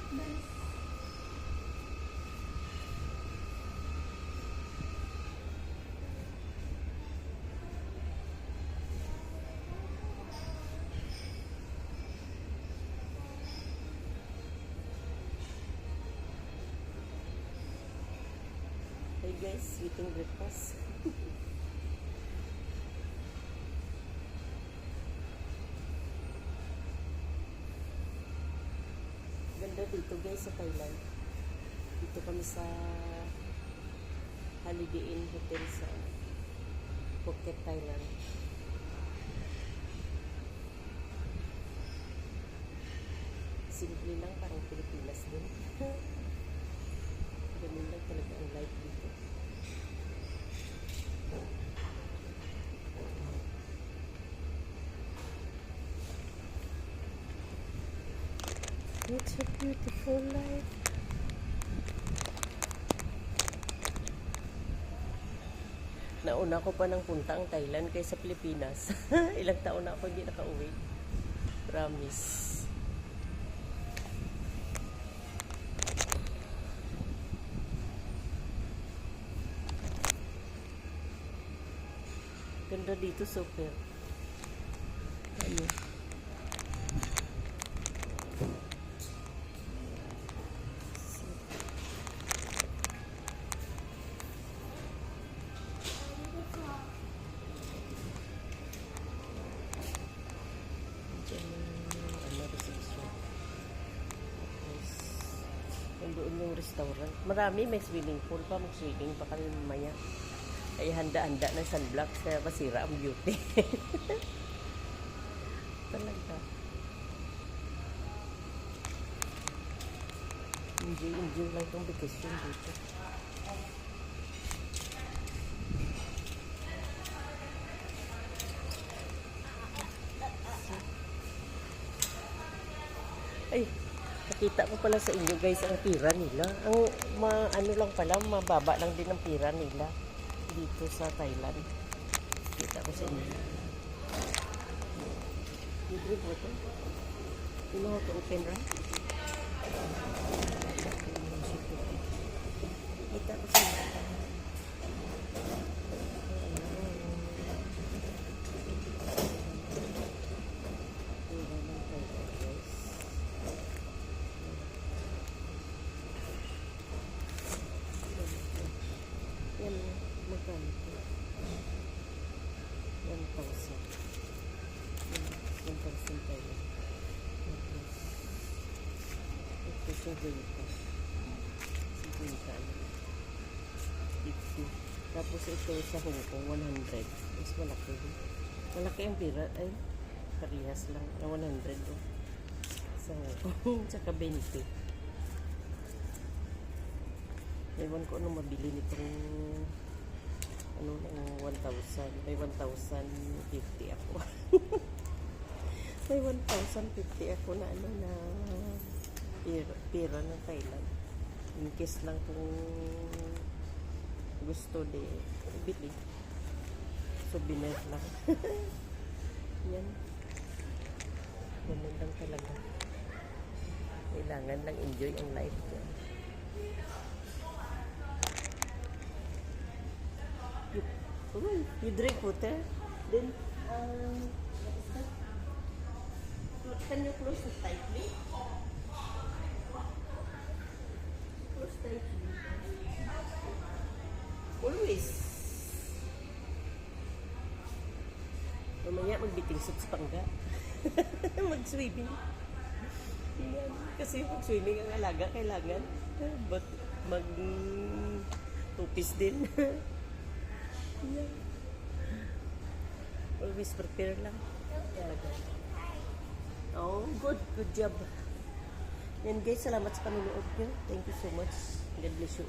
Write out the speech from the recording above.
Hey guys, eating breakfast. Ganda dito guys sa Thailand. Dito kami sa Holiday Inn Hotel sa Phuket, Thailand. Simple lang, parang Pilipinas din. Ganun lang talaga ang life dito. It's a beautiful life. Nauna ko pa ng punta ang Thailand kaysa Pilipinas. Ilang taon na ako hindi nakauwi. Promise. Ganda dito, super. Ano? Doon yung restaurant. Marami, may swimming pool pa. Mag-swimming pa kami mamaya. Ay handa-handa ng sunblock kaya masira ang beauty. Talaga. Enjoy lang itong vacation dito. Ay, nakita ko pala sa inyo guys ang pira nila. Ang ano lang pala, mababa lang din ang pira nila dito sa Thailand. Kita ko sa inyo. You drink water? You know how to open, right? Kita ko sa inyo. Magkano ito? 1,000. 1,000 tayo. Ito sa 50. 50. Tapos ito sa Hong Kong, 100. Mas malaki. Malaki ang pira. Ay, parehas lang. Na 100. Oh. Sa Hong Kong, tsaka 20. Ewan ko ano mabili nitong ano ng 1,000. May 1,050 ako. May 1,050 ako na ano na pira ng Thailand. In case lang kung gusto de bili. Souvenir lang. Yan. Ganun lang talaga. Kailangan lang enjoy ang life ko. You drink water, then what is that? Can you close it tightly? Close tightly. Always. Mamaya magbiting sa pangga. Mag-swimming. Yan. Kasi pag-swimming ang alaga kailangan. But mag-tupis din. Yeah. Always prepare lang. Talaga. Oh, good job. Yan guys, salamat sa panonood nyo. Thank you so much. God bless you.